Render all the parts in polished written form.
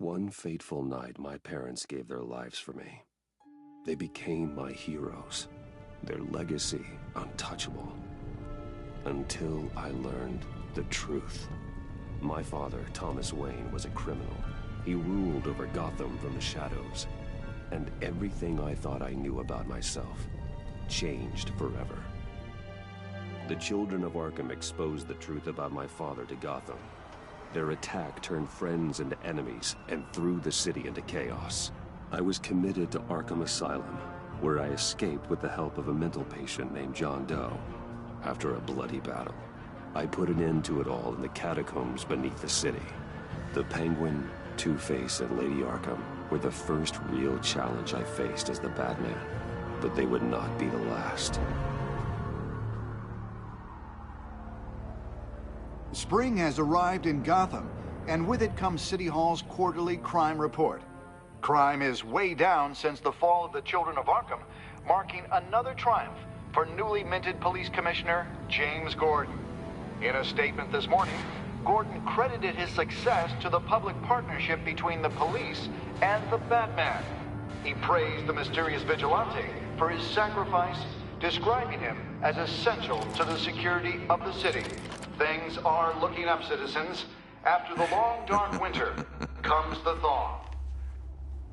One fateful night, my parents gave their lives for me. They became my heroes, their legacy untouchable. Until I learned the truth. My father, Thomas Wayne, was a criminal. He ruled over Gotham from the shadows. And everything I thought I knew about myself changed forever. The children of Arkham exposed the truth about my father to Gotham. Their attack turned friends into enemies and threw the city into chaos. I was committed to Arkham Asylum, where I escaped with the help of a mental patient named John Doe. After a bloody battle, I put an end to it all in the catacombs beneath the city. The Penguin, Two-Face, and Lady Arkham were the first real challenge I faced as the Batman, but they would not be the last. Spring has arrived in Gotham, and with it comes City Hall's quarterly crime report. Crime is way down since the fall of the Children of Arkham, marking another triumph for newly minted Police Commissioner James Gordon. In a statement this morning, Gordon credited his success to the public partnership between the police and the Batman. He praised the mysterious vigilante for his sacrifice, describing him as essential to the security of the city. Things are looking up, citizens. After the long, dark winter comes the thaw.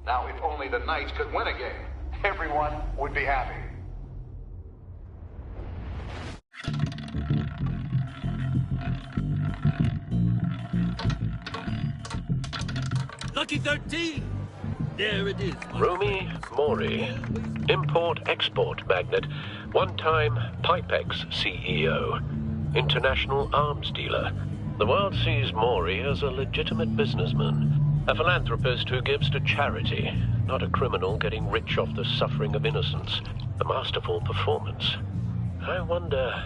Now, if only the Knights could win again, everyone would be happy. Lucky 13! There it is. Rumi Mori, import-export magnate, one-time Pipex CEO, international arms dealer. The world sees Mori as a legitimate businessman, a philanthropist who gives to charity, not a criminal getting rich off the suffering of innocence. A masterful performance. I wonder,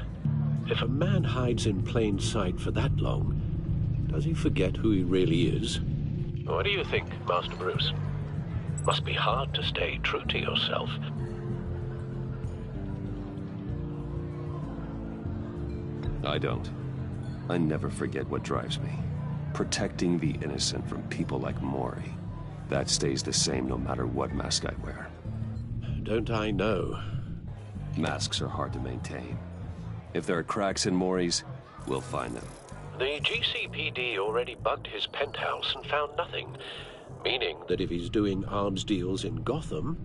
if a man hides in plain sight for that long, does he forget who he really is? What do you think, Master Bruce? Must be hard to stay true to yourself. I don't. I never forget what drives me. Protecting the innocent from people like Mori. That stays the same no matter what mask I wear. Don't I know? Masks are hard to maintain. If there are cracks in Mori's, we'll find them. The GCPD already bugged his penthouse and found nothing. Meaning that if he's doing arms deals in Gotham...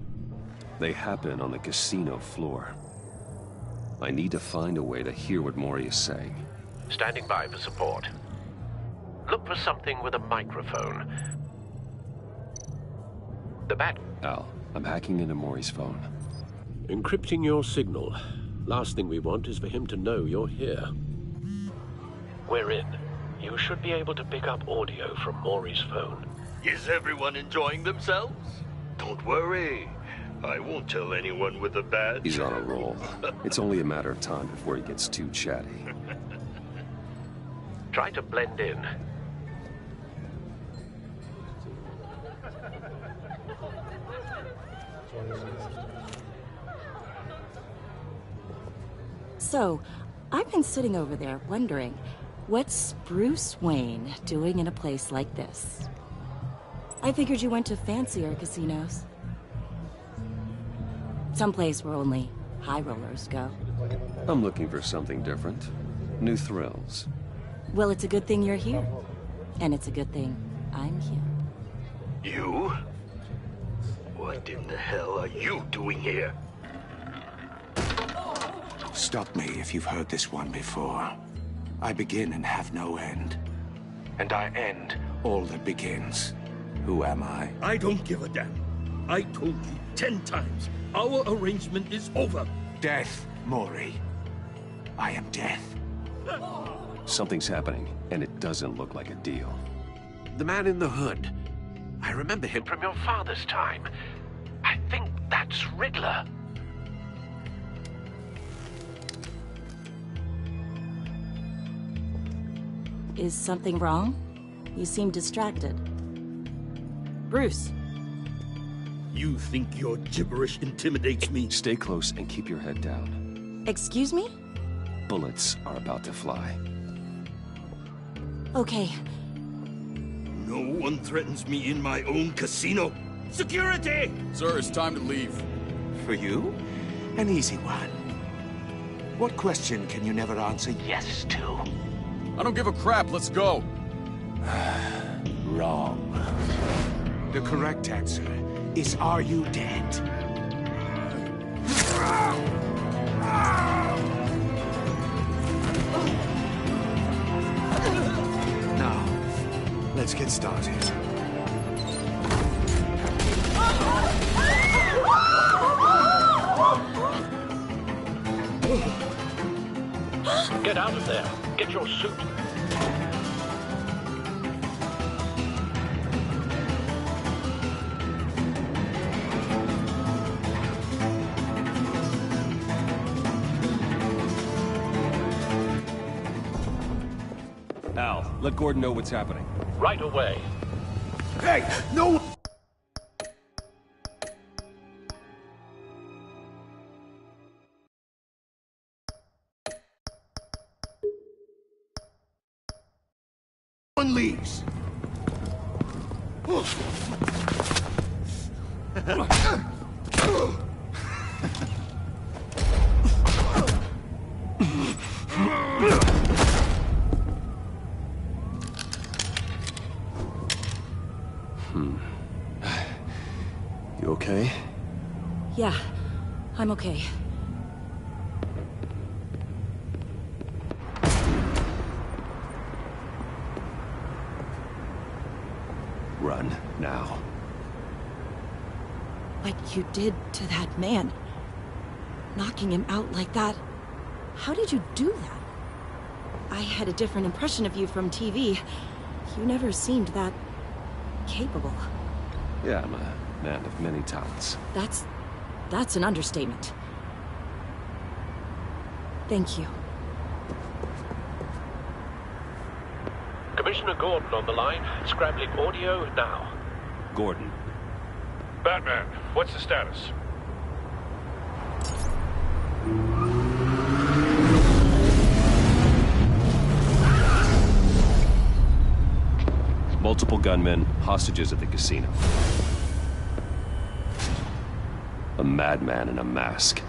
They happen on the casino floor. I need to find a way to hear what Mori is saying. Standing by for support. Look for something with a microphone. The bat... Al, I'm hacking into Mori's phone. Encrypting your signal. Last thing we want is for him to know you're here. We're in. You should be able to pick up audio from Mori's phone. Is everyone enjoying themselves? Don't worry. I won't tell anyone with a badge. He's on a roll. It's only a matter of time before he gets too chatty. Try to blend in. So, I've been sitting over there wondering, what's Bruce Wayne doing in a place like this? I figured you went to fancier casinos. Someplace where only high rollers go. I'm looking for something different. New thrills. Well, it's a good thing you're here. And it's a good thing I'm here. You? What in the hell are you doing here? Stop me if you've heard this one before. I begin and have no end. And I end all that begins. Who am I? I don't give a damn. I told you 10 times. Our arrangement is over. Death, Mori. I am death. Something's happening, and it doesn't look like a deal. The man in the hood. I remember him from your father's time. I think that's Riddler. Is something wrong? You seem distracted. Bruce. You think your gibberish intimidates me? Stay close and keep your head down. Excuse me? Bullets are about to fly. Okay. No one threatens me in my own casino. Security! Sir, it's time to leave. For you? An easy one. What question can you never answer yes to? I don't give a crap, let's go. Wrong. The correct answer is, are you dead? Now, let's get started. Get out of there. Get your suit. Al, let Gordon know what's happening. Right away. Hey, no! One leaves. You okay? Yeah, I'm okay. Run, now. What you did to that man, knocking him out like that, how did you do that? I had a different impression of you from TV. You never seemed that capable. Yeah, I'm a man of many talents. That's an understatement. Thank you. Commissioner Gordon on the line. Scrambling audio now. Gordon. Batman, what's the status? Multiple gunmen, hostages at the casino. A madman in a mask.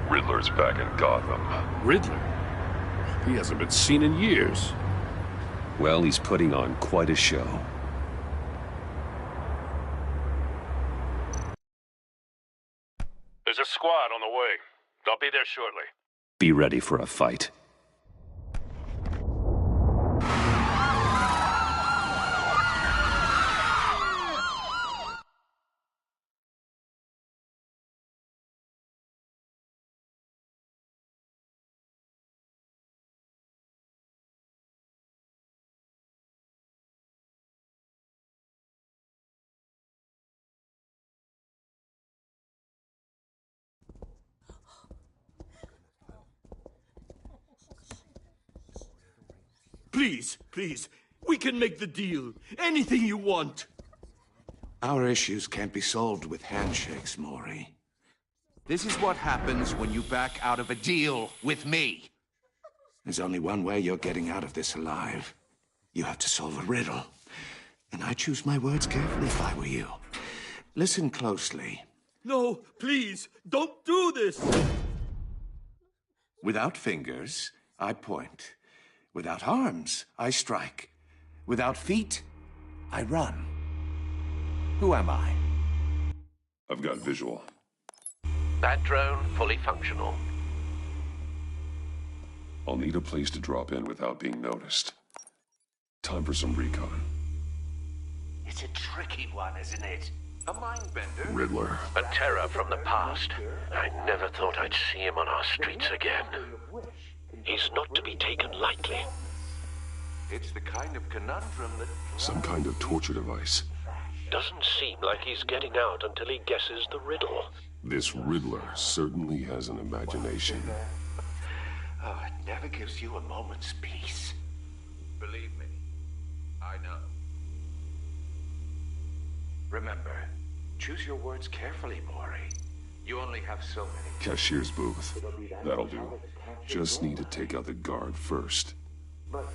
Riddler's back in Gotham. Riddler? He hasn't been seen in years. Well, he's putting on quite a show. There's a squad on the way. I'll be there shortly. Be ready for a fight. Please, please, we can make the deal. Anything you want. Our issues can't be solved with handshakes, Maury. This is what happens when you back out of a deal with me. There's only one way you're getting out of this alive. You have to solve a riddle. And I choose my words carefully if I were you. Listen closely. No, please, don't do this. Without fingers, I point. Without arms, I strike. Without feet, I run. Who am I? I've got visual. Bat drone fully functional. I'll need a place to drop in without being noticed. Time for some recon. It's a tricky one, isn't it? A mind-bender. Riddler. A terror from the past. I never thought I'd see him on our streets again. He's not to be taken lightly. It's the kind of conundrum that... Some kind of torture device. Doesn't seem like he's getting out until he guesses the riddle. This Riddler certainly has an imagination. Oh, it never gives you a moment's peace. Believe me, I know. Remember, choose your words carefully, Maury. You only have so many. Cashier's booth. That'll do. Just need to take out the guard first. But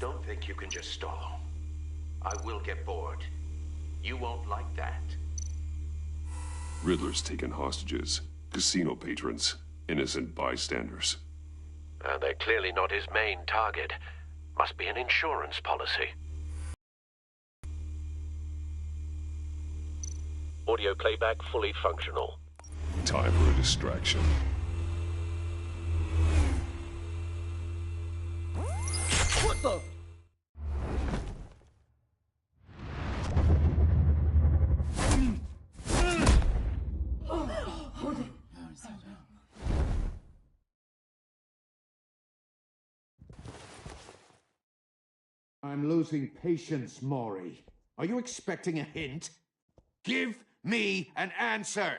don't think you can just stall. I will get bored. You won't like that. Riddler's taken hostages, casino patrons, innocent bystanders. And they're clearly not his main target. Must be an insurance policy. Audio playback fully functional. Time for a distraction. What the? I'm losing patience, Maury. Are you expecting a hint? Give me an answer!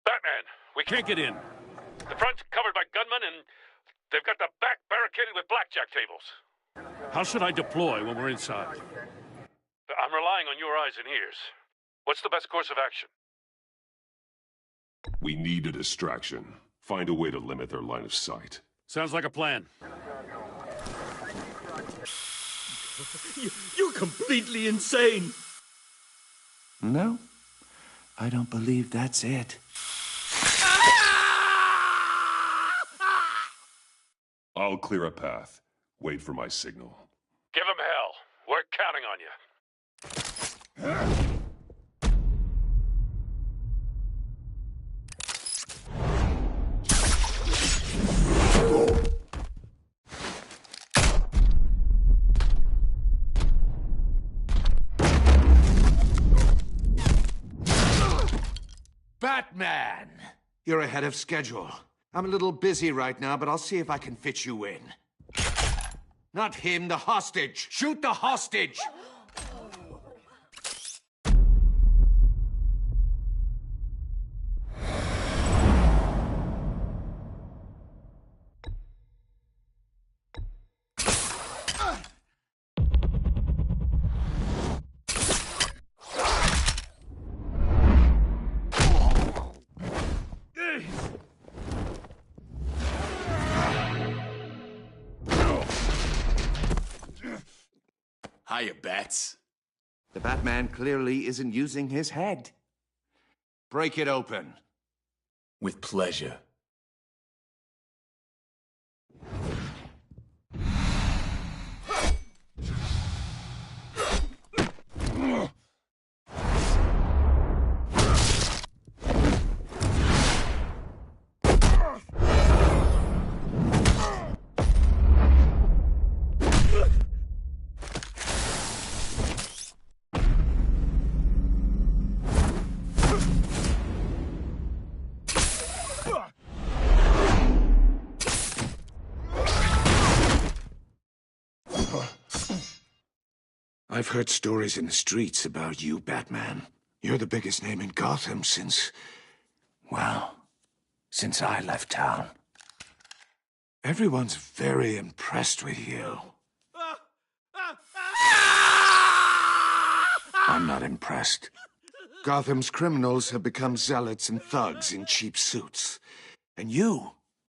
Batman, we can't get in. The front's covered by gunmen, and they've got the back barricaded with blackjack tables. How should I deploy when we're inside? I'm relying on your eyes and ears. What's the best course of action? We need a distraction. Find a way to limit their line of sight. Sounds like a plan. You're completely insane! No, I don't believe that's it. I'll clear a path. Wait for my signal. Give him hell. We're counting on you. Batman! You're ahead of schedule. I'm a little busy right now, but I'll see if I can fit you in. Not him, the hostage! Shoot the hostage! Hiya, Bats. The Batman clearly isn't using his head. Break it open. With pleasure. I've heard stories in the streets about you, Batman. You're the biggest name in Gotham since... well, since I left town. Everyone's very impressed with you. I'm not impressed. Gotham's criminals have become zealots and thugs in cheap suits. And you,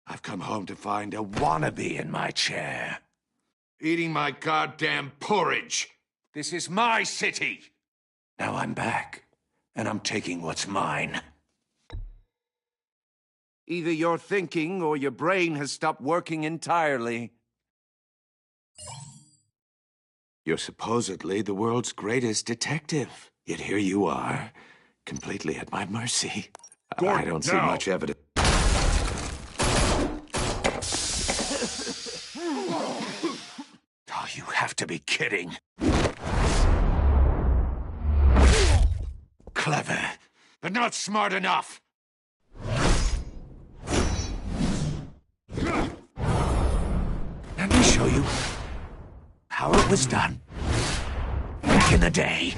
I've come home to find a wannabe in my chair. Eating my goddamn porridge! This is my city! Now I'm back, and I'm taking what's mine. Either you're thinking or your brain has stopped working entirely. You're supposedly the world's greatest detective. Yet here you are, completely at my mercy. Gordon, I don't see much evidence. Oh, you have to be kidding. Clever, But not smart enough! Let me show you how it was done back in the day.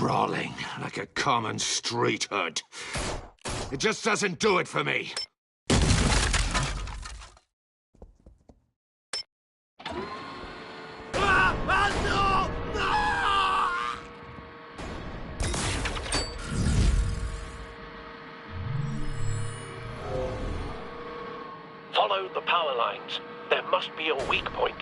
Brawling like a common street hood. It just doesn't do it for me. Follow the power lines. There must be a weak point.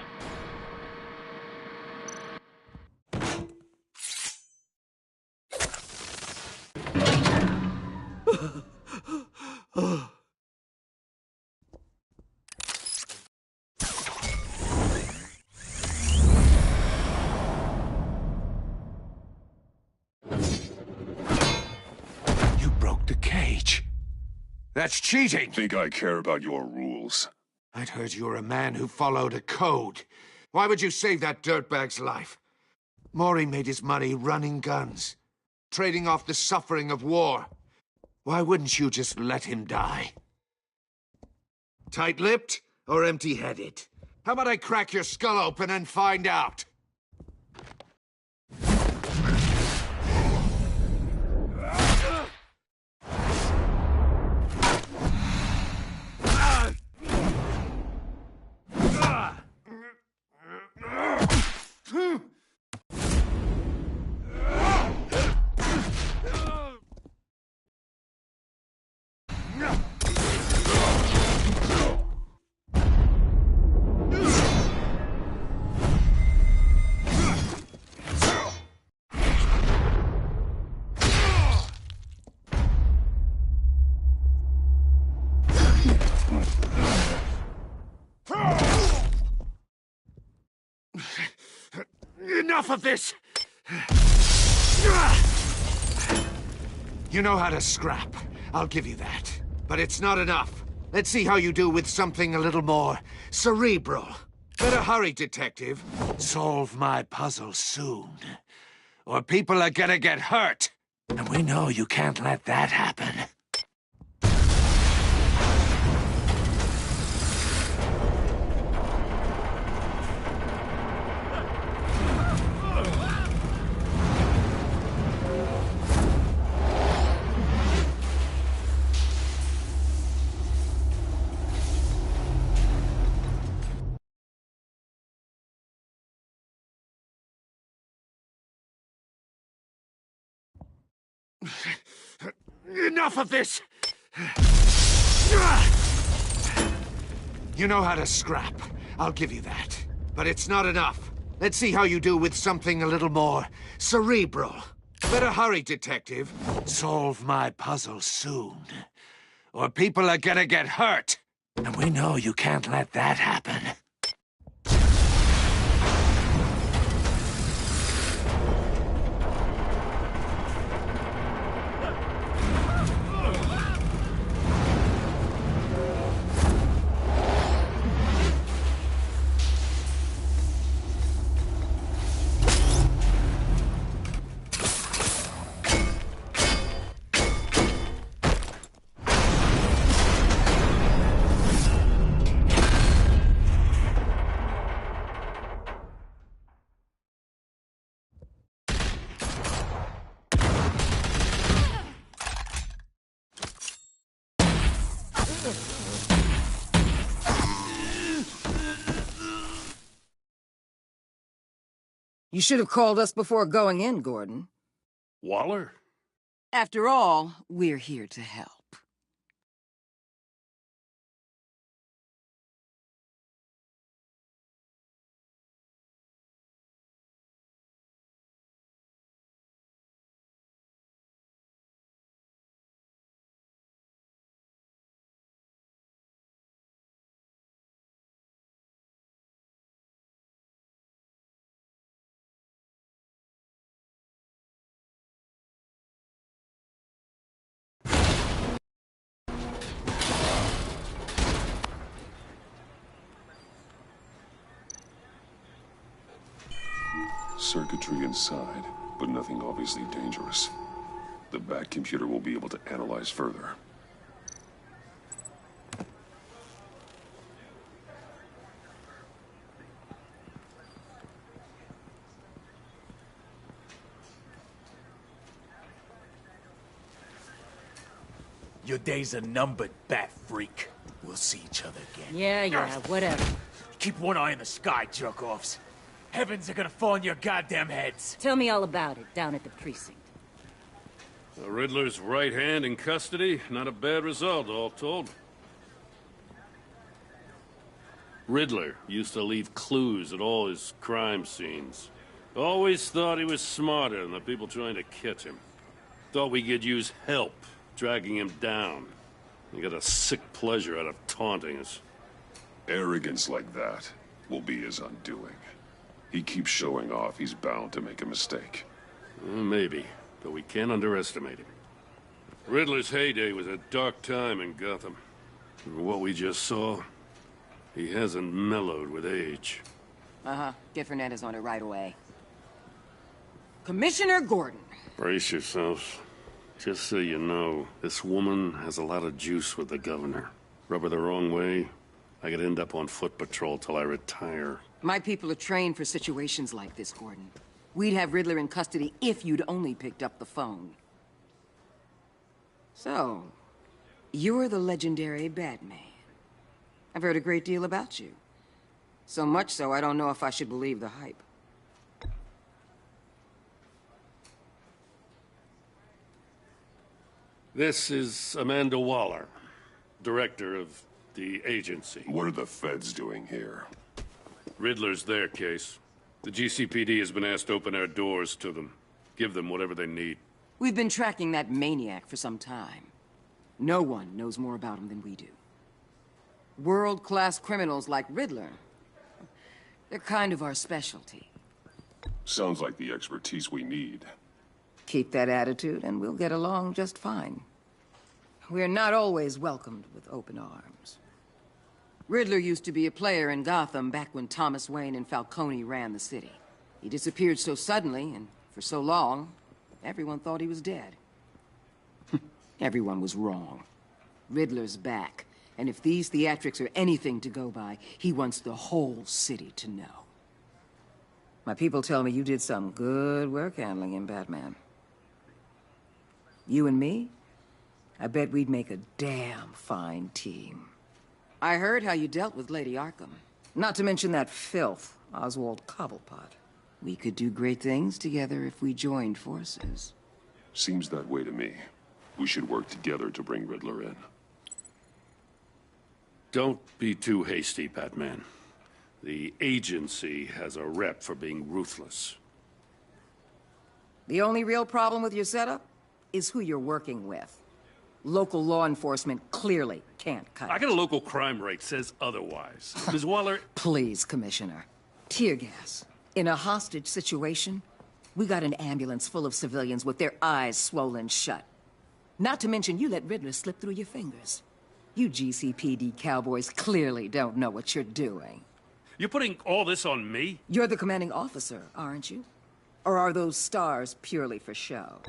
You broke the cage. That's cheating! Think I care about your rules? I'd heard you were a man who followed a code. Why would you save that dirtbag's life? Maury made his money running guns, trading off the suffering of war. Why wouldn't you just let him die? Tight-lipped or empty-headed? How about I crack your skull open and find out? Enough of this! You know how to scrap. I'll give you that. But it's not enough. Let's see how you do with something a little more cerebral. Better hurry, detective. Solve my puzzle soon. Or people are gonna get hurt. And we know you can't let that happen. Enough of this! You know how to scrap. I'll give you that. But it's not enough. Let's see how you do with something a little more cerebral. Better hurry, detective. Solve my puzzle soon. Or people are gonna get hurt. And we know you can't let that happen. You should have called us before going in, Gordon. Waller? After all, we're here to help. Circuitry inside, but nothing obviously dangerous. The back computer will be able to analyze further. Your days are numbered, bat freak. We'll see each other again. Yeah, whatever. Keep one eye in the sky, jerk-offs. Heavens are gonna fall on your goddamn heads. Tell me all about it down at the precinct. The Riddler's right hand in custody. Not a bad result, all told. Riddler used to leave clues at all his crime scenes. Always thought he was smarter than the people trying to catch him. Thought we could use help, dragging him down. He got a sick pleasure out of taunting us. Arrogance like that will be his undoing. He keeps showing off, he's bound to make a mistake. Maybe, but we can't underestimate him. Riddler's heyday was a dark time in Gotham. And what we just saw, he hasn't mellowed with age. Get Fernandez on it right away. Commissioner Gordon. Brace yourselves. Just so you know, this woman has a lot of juice with the governor. Rub her the wrong way, I could end up on foot patrol till I retire. My people are trained for situations like this, Gordon. We'd have Riddler in custody if you'd only picked up the phone. So, you're the legendary Batman. I've heard a great deal about you. So much so, I don't know if I should believe the hype. This is Amanda Waller, director of the agency. What are the feds doing here? Riddler's their case. The GCPD has been asked to open our doors to them. Give them whatever they need. We've been tracking that maniac for some time. No one knows more about him than we do. World-class criminals like Riddler, they're kind of our specialty. Sounds like the expertise we need. Keep that attitude and we'll get along just fine. We're not always welcomed with open arms. Riddler used to be a player in Gotham back when Thomas Wayne and Falcone ran the city. He disappeared so suddenly and for so long, everyone thought he was dead. Everyone was wrong. Riddler's back, and if these theatrics are anything to go by, he wants the whole city to know. My people tell me you did some good work handling him, Batman. You and me? I bet we'd make a damn fine team. I heard how you dealt with Lady Arkham. Not to mention that filth, Oswald Cobblepot. We could do great things together if we joined forces. Seems that way to me. We should work together to bring Riddler in. Don't be too hasty, Batman. The agency has a rep for being ruthless. The only real problem with your setup is who you're working with. Local law enforcement clearly can't cut it. I got a local crime rate says otherwise. Ms. Waller... Please, Commissioner. Tear gas. In a hostage situation, we got an ambulance full of civilians with their eyes swollen shut. Not to mention you let Riddler slip through your fingers. You GCPD cowboys clearly don't know what you're doing. You're putting all this on me? You're the commanding officer, aren't you? Or are those stars purely for show?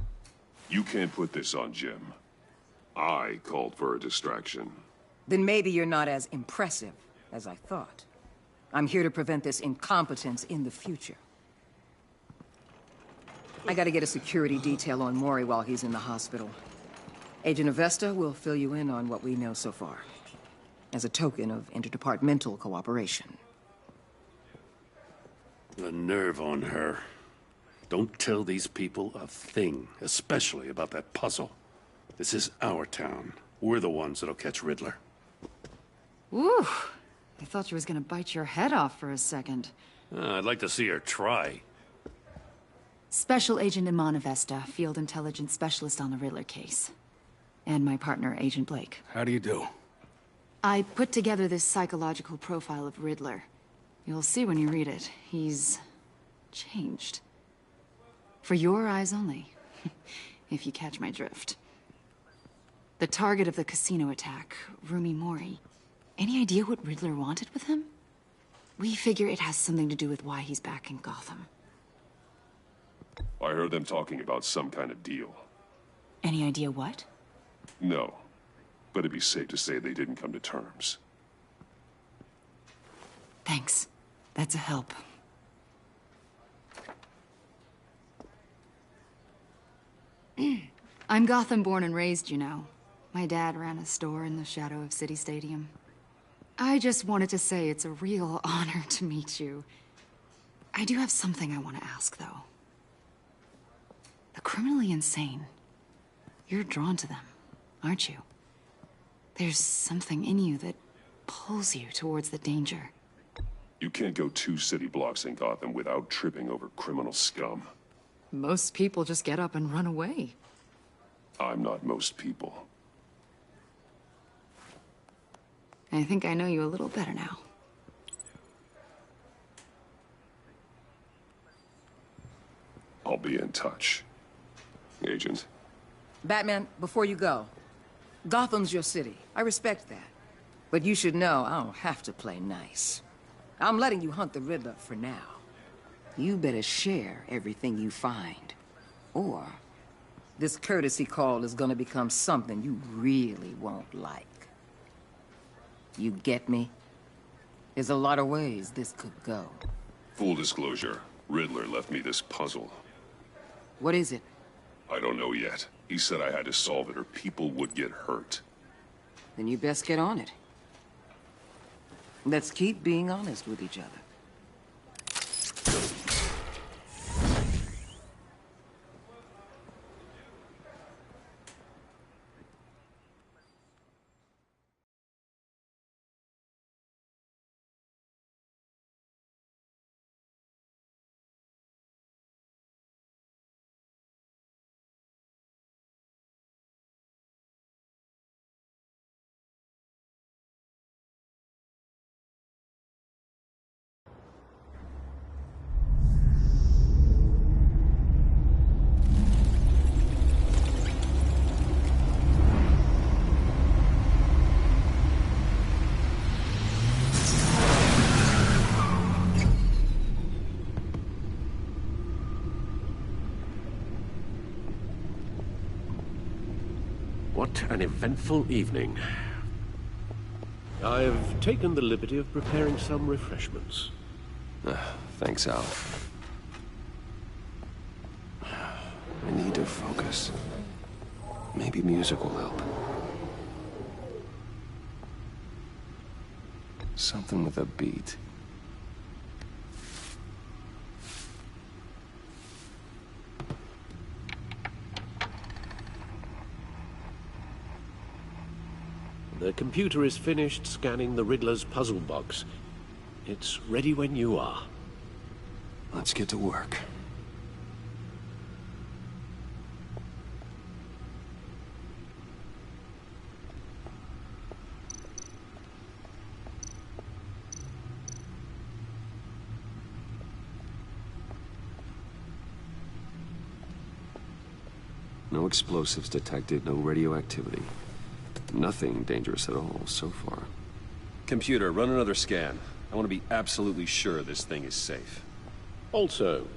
You can't put this on Jim. I called for a distraction. Then maybe you're not as impressive as I thought. I'm here to prevent this incompetence in the future. I gotta get a security detail on Mori while he's in the hospital. Agent Avesta will fill you in on what we know so far, as a token of interdepartmental cooperation. The nerve on her. Don't tell these people a thing, especially about that puzzle. This is our town. We're the ones that'll catch Riddler. Ooh, I thought you was gonna bite your head off for a second. I'd like to see her try. Special Agent Iman Avesta, Field Intelligence Specialist on the Riddler case. And my partner, Agent Blake. How do you do? I put together this psychological profile of Riddler. You'll see when you read it. He's changed. For your eyes only, if you catch my drift. The target of the casino attack, Rumi Mori. Any idea what Riddler wanted with him? We figure it has something to do with why he's back in Gotham. I heard them talking about some kind of deal. Any idea what? No, but it'd be safe to say they didn't come to terms. Thanks. That's a help. I'm Gotham born and raised, you know. My dad ran a store in the shadow of City Stadium. I just wanted to say it's a real honor to meet you. I do have something I want to ask, though. The criminally insane. You're drawn to them, aren't you? There's something in you that pulls you towards the danger. You can't go 2 city blocks in Gotham without tripping over criminal scum. Most people just get up and run away. I'm not most people. I think I know you a little better now. I'll be in touch. Agent. Batman, before you go, Gotham's your city. I respect that. But you should know I don't have to play nice. I'm letting you hunt the Riddler for now. You better share everything you find. Or this courtesy call is gonna become something you really won't like. You get me? There's a lot of ways this could go. Full disclosure, Riddler left me this puzzle. What is it? I don't know yet. He said I had to solve it or people would get hurt. Then you best get on it. Let's keep being honest with each other. What an eventful evening. I've taken the liberty of preparing some refreshments. Thanks, Al. I need to focus. Maybe music will help. Something with a beat. The computer is finished scanning the Riddler's puzzle box. It's ready when you are. Let's get to work. No explosives detected, no radioactivity. Nothing dangerous at all so far. Computer, run another scan. I want to be absolutely sure this thing is safe. Also,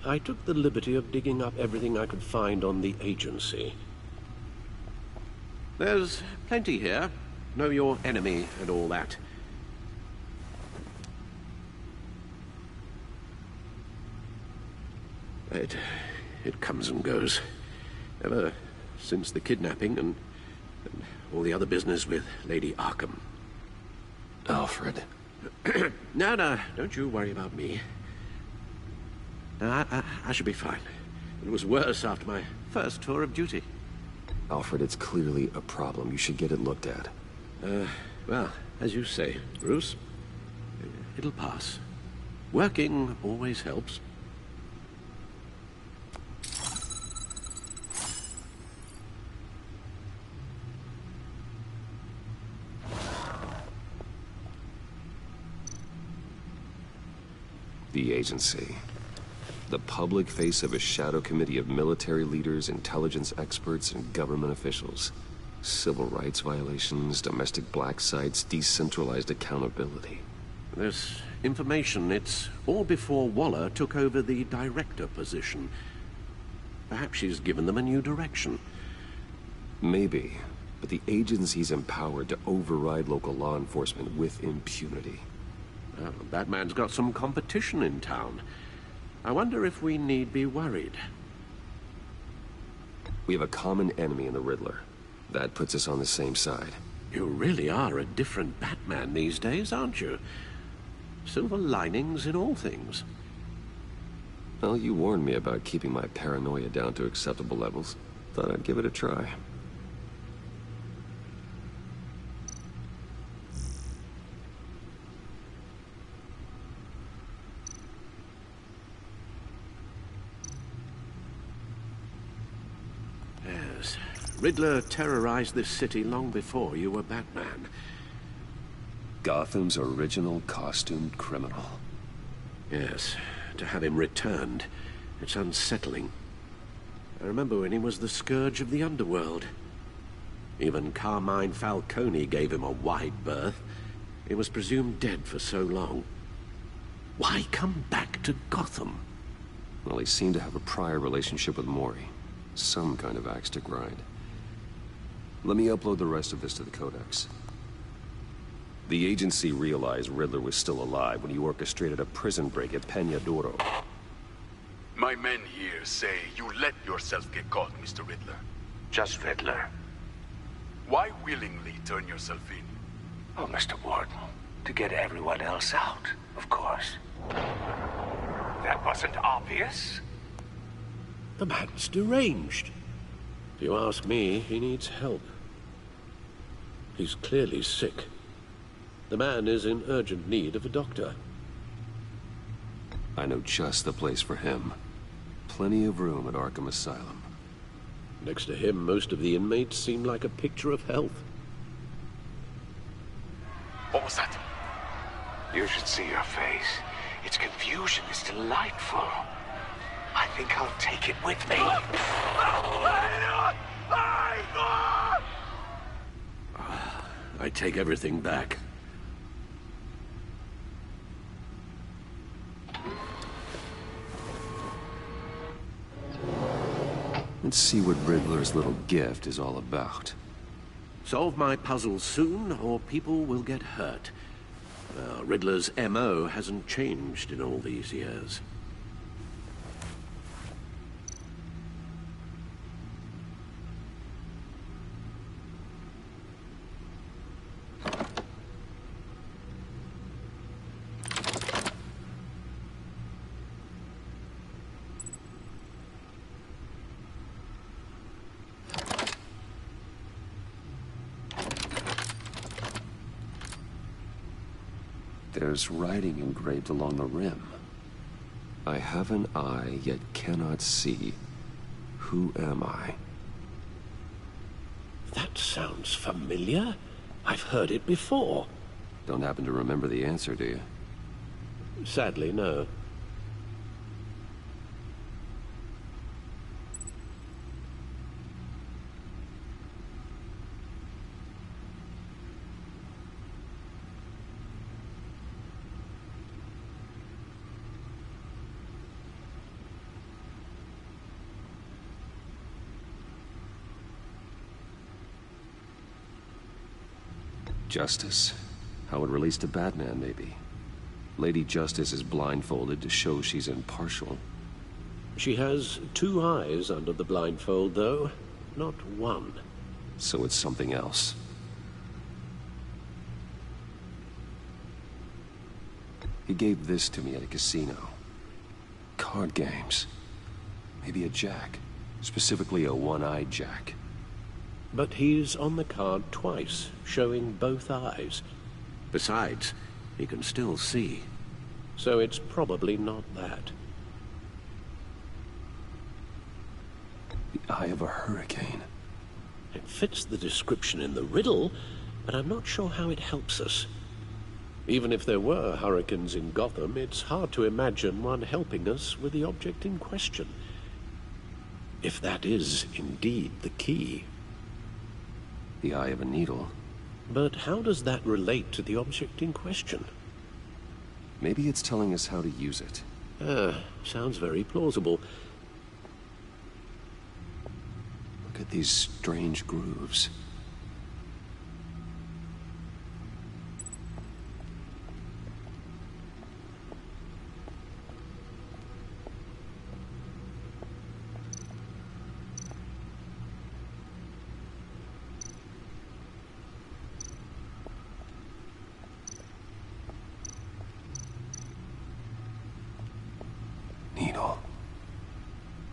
I took the liberty of digging up everything I could find on the agency. There's plenty here. Know your enemy and all that. It comes and goes. Ever since the kidnapping and all the other business with Lady Arkham. Alfred. No, don't you worry about me. No, I should be fine. It was worse after my first tour of duty. Alfred, it's clearly a problem. You should get it looked at. Well, as you say, Bruce, it'll pass. Working always helps. The agency. The public face of a shadow committee of military leaders, intelligence experts, and government officials. Civil rights violations, domestic black sites, decentralized accountability. This information, it's all before Waller took over the director position. Perhaps she's given them a new direction. Maybe, but the agency's empowered to override local law enforcement with impunity. Well, Batman's got some competition in town. I wonder if we need be worried. We have a common enemy in the Riddler. That puts us on the same side. You really are a different Batman these days, aren't you? Silver linings in all things. Well, you warned me about keeping my paranoia down to acceptable levels. Thought I'd give it a try. Yes. Riddler terrorized this city long before you were Batman. Gotham's original costumed criminal. Yes. To have him returned, it's unsettling. I remember when he was the scourge of the underworld. Even Carmine Falcone gave him a wide berth. He was presumed dead for so long. Why come back to Gotham? Well, he seemed to have a prior relationship with Mori. Some kind of axe to grind. Let me upload the rest of this to the Codex. The agency realized Riddler was still alive when he orchestrated a prison break at Peña Duro. My men here say you let yourself get caught, Mr. Riddler. Just Riddler. Why willingly turn yourself in? Oh, Mr. Warden, to get everyone else out, of course. That wasn't obvious. The man's deranged. If you ask me, he needs help. He's clearly sick. The man is in urgent need of a doctor. I know just the place for him. Plenty of room at Arkham Asylum. Next to him, most of the inmates seem like a picture of health. What was that? You should see your face. Its confusion is delightful. I think I'll take it with me. I take everything back. Let's see what Riddler's little gift is all about. Solve my puzzle soon, or people will get hurt. Riddler's M.O. hasn't changed in all these years. There's writing engraved along the rim. I have an eye, yet cannot see. Who am I? That sounds familiar. I've heard it before. Don't happen to remember the answer, do you? Sadly, no. Justice. How it relates to Batman, maybe. Lady Justice is blindfolded to show she's impartial. She has two eyes under the blindfold, though, not one. So it's something else. He gave this to me at a casino. Card games. Maybe a jack. Specifically a one-eyed jack. But he's on the card twice, showing both eyes. Besides, he can still see. So it's probably not that. The eye of a hurricane. It fits the description in the riddle, but I'm not sure how it helps us. Even if there were hurricanes in Gotham, it's hard to imagine one helping us with the object in question. If that is indeed the key. The eye of a needle. But how does that relate to the object in question? Maybe it's telling us how to use it. Sounds very plausible. Look at these strange grooves.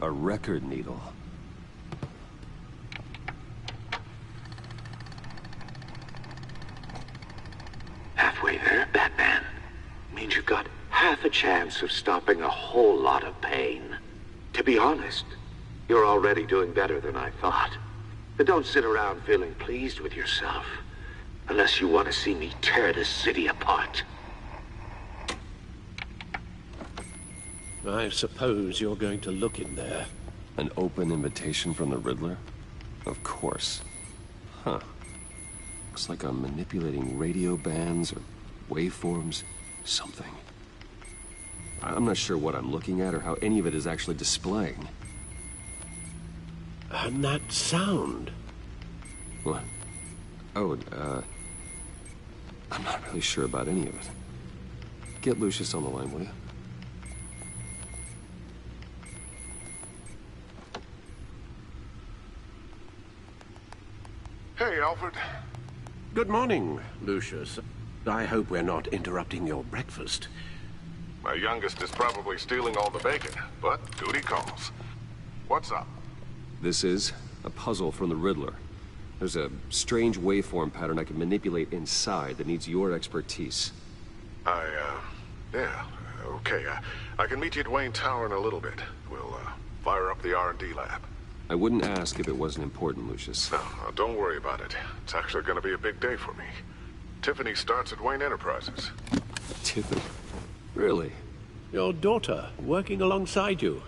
A record needle. Halfway there, Batman. Means you've got half a chance of stopping a whole lot of pain. To be honest, you're already doing better than I thought. But don't sit around feeling pleased with yourself. Unless you want to see me tear this city apart. I suppose you're going to look in there. An open invitation from the Riddler? Of course. Huh. Looks like I'm manipulating radio bands or waveforms. Something. I'm not sure what I'm looking at or how any of it is actually displaying. And that sound? What? Oh, I'm not really sure about any of it. Get Lucius on the line, will you? Hey, Alfred. Good morning, Lucius. I hope we're not interrupting your breakfast. My youngest is probably stealing all the bacon, but duty calls. What's up? This is a puzzle from the Riddler. There's a strange waveform pattern I can manipulate inside that needs your expertise. Yeah, okay. I can meet you at Wayne Tower in a little bit. We'll, fire up the R&D lab. I wouldn't ask if it wasn't important, Lucius. No, don't worry about it. It's actually gonna be a big day for me. Tiffany starts at Wayne Enterprises. Tiffany? Really? Your daughter, working alongside you.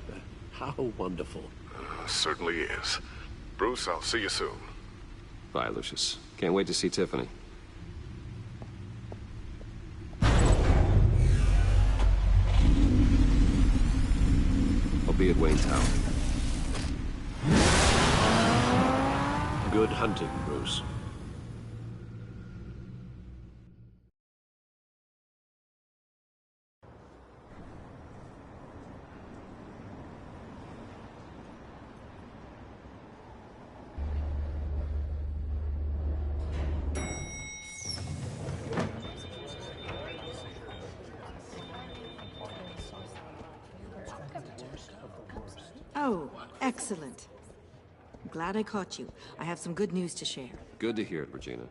How wonderful. Certainly is. Bruce, I'll see you soon. Bye, Lucius. Can't wait to see Tiffany. I'll be at Wayne Tower. Good hunting, Bruce. Oh, excellent. I'm glad I caught you. I have some good news to share. Good to hear it, Regina.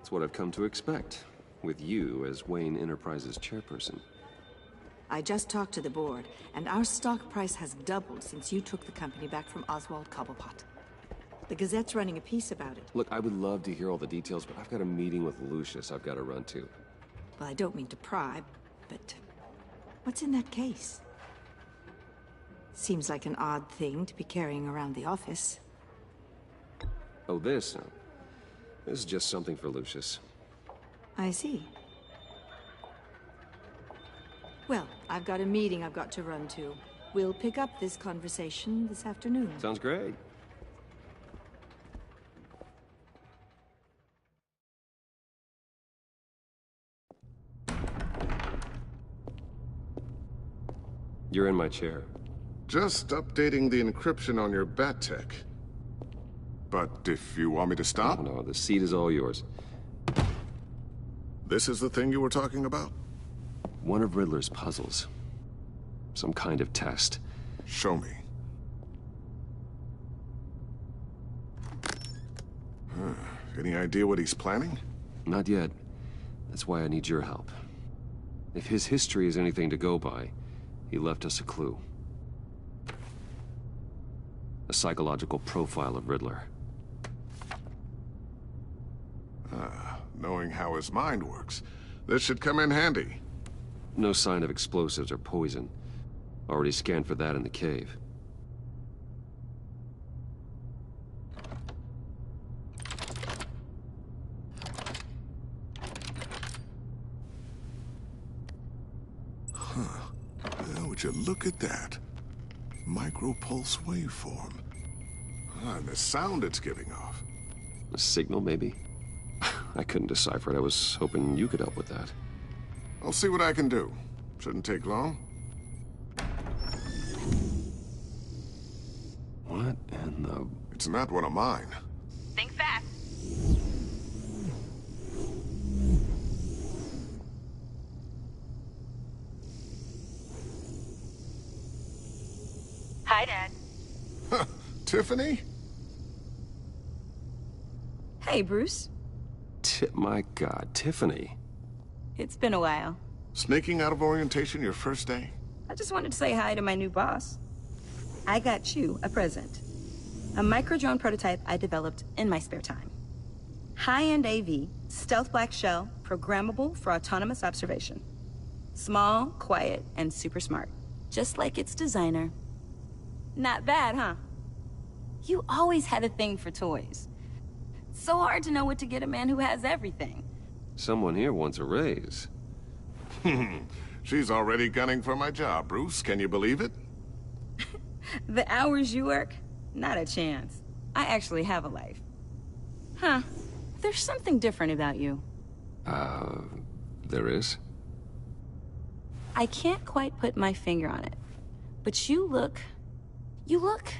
It's what I've come to expect, with you as Wayne Enterprises chairperson. I just talked to the board, and our stock price has doubled since you took the company back from Oswald Cobblepot. The Gazette's running a piece about it. Look, I would love to hear all the details, but I've got a meeting with Lucius I've got to run to. Well, I don't mean to pry, but what's in that case? Seems like an odd thing to be carrying around the office. Oh, this? No. This is just something for Lucius. I see. Well, I've got a meeting I've got to run to. We'll pick up this conversation this afternoon. Sounds great. You're in my chair. Just updating the encryption on your Bat-Tech. But if you want me to stop? No, the seat is all yours. This is the thing you were talking about? One of Riddler's puzzles. Some kind of test. Show me. Any idea what he's planning? Not yet. That's why I need your help. If his history is anything to go by, he left us a clue. A psychological profile of Riddler. Knowing how his mind works, this should come in handy. No sign of explosives or poison. Already scanned for that in the cave. Well, would you look at that? Micropulse waveform. And the sound it's giving off. A signal, maybe? I couldn't decipher it. I was hoping you could help with that. I'll see what I can do. Shouldn't take long. What in the... It's not one of mine. Think fast. Hi, Dad. Tiffany? Hey, Bruce. My God, Tiffany. It's been a while. Sneaking out of orientation your first day? I just wanted to say hi to my new boss. I got you a present. A micro-drone prototype I developed in my spare time. High-end AV, stealth black shell, programmable for autonomous observation. Small, quiet, and super smart. Just like its designer. Not bad, huh? You always had a thing for toys. So hard to know what to get a man who has everything. Someone here wants a raise. She's already gunning for my job, Bruce. Can you believe it? The hours you work? Not a chance. I actually have a life. Huh. There's something different about you. There is? I can't quite put my finger on it. But you look... You look...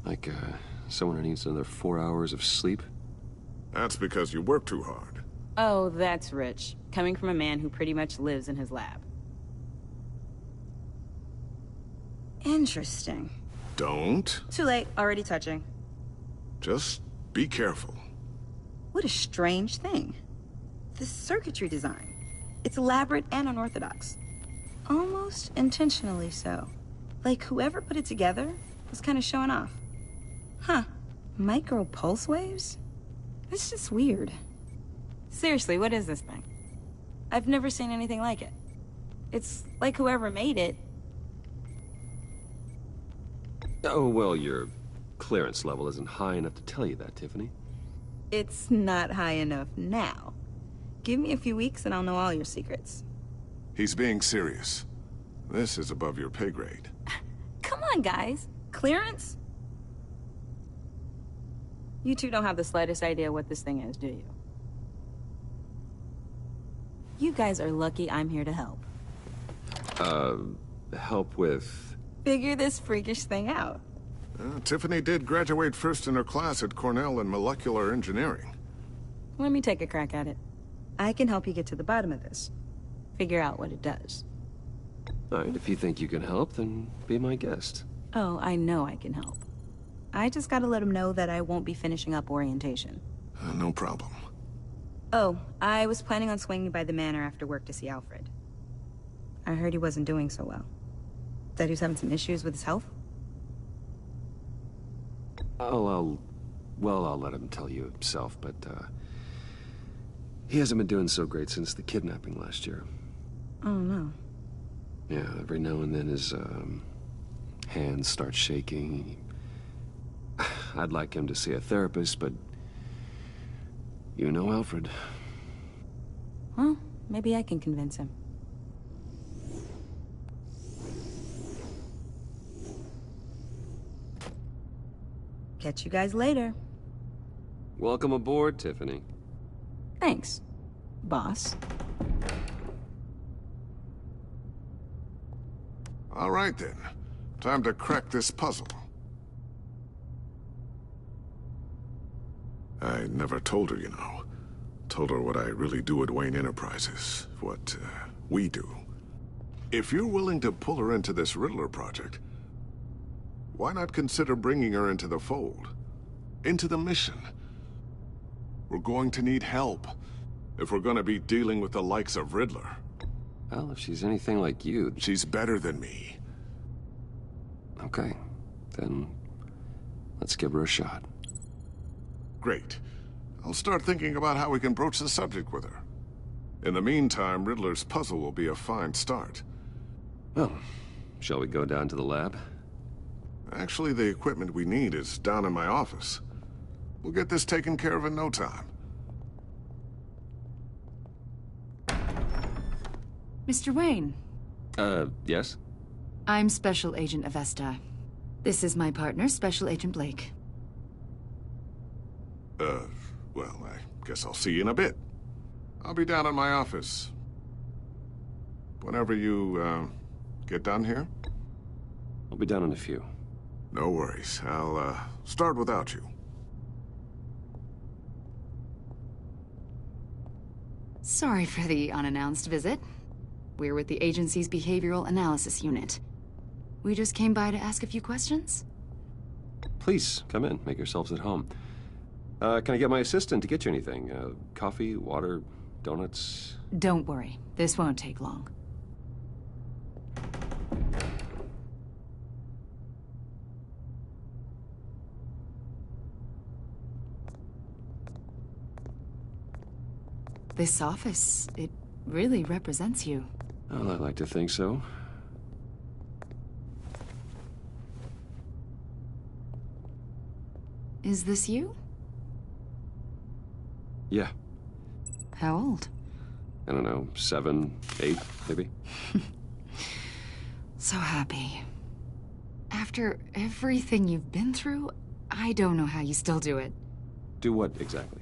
Like, someone who needs another 4 hours of sleep? That's because you work too hard. Oh, that's rich. Coming from a man who pretty much lives in his lab. Interesting. Don't. Too late. Already touching. Just be careful. What a strange thing. The circuitry design. It's elaborate and unorthodox. Almost intentionally so. Like whoever put it together was kind of showing off. Huh. Micro pulse waves? That's just weird. Seriously, what is this thing? I've never seen anything like it. It's like whoever made it... Oh, well, your clearance level isn't high enough to tell you that, Tiffany. It's not high enough now. Give me a few weeks and I'll know all your secrets. He's being serious. This is above your pay grade. Come on, guys. Clearance? You two don't have the slightest idea what this thing is, do you? You guys are lucky I'm here to help. Help with... Figure this freakish thing out. Tiffany did graduate first in her class at Cornell in molecular engineering. Let me take a crack at it. I can help you get to the bottom of this. Figure out what it does. All right, if you think you can help, then be my guest. Oh, I know I can help. I just gotta let him know that I won't be finishing up orientation. No problem. Oh, I was planning on swinging by the manor after work to see Alfred. I heard he wasn't doing so well. That he was having some issues with his health? I'll let him tell you himself, but, he hasn't been doing so great since the kidnapping last year. Oh, no. Yeah, every now and then his, hands start shaking. I'd like him to see a therapist, but... You know Alfred. Well, maybe I can convince him. Catch you guys later. Welcome aboard, Tiffany. Thanks, boss. All right, then. Time to crack this puzzle. I never told her, you know. Told her what I really do at Wayne Enterprises. What, we do. If you're willing to pull her into this Riddler project, why not consider bringing her into the fold? Into the mission? We're going to need help if we're going to be dealing with the likes of Riddler. Well, if she's anything like you... She's better than me. Okay, then let's give her a shot. Great. I'll start thinking about how we can broach the subject with her. In the meantime, Riddler's puzzle will be a fine start. Well, shall we go down to the lab? Actually, the equipment we need is down in my office. We'll get this taken care of in no time. Mr. Wayne. Yes? I'm Special Agent Avesta. This is my partner, Special Agent Blake. Well, I guess I'll see you in a bit. I'll be down in my office. Whenever you, get done here? I'll be down in a few. No worries. I'll, start without you. Sorry for the unannounced visit. We're with the agency's Behavioral Analysis Unit. We just came by to ask a few questions. Please, come in. Make yourselves at home. Can I get my assistant to get you anything? Coffee, water, donuts? Don't worry. This won't take long. This office, it really represents you. Well, I like to think so. Is this you? Yeah. How old? I don't know, 7, 8, maybe? So happy. After everything you've been through, I don't know how you still do it. Do what, exactly?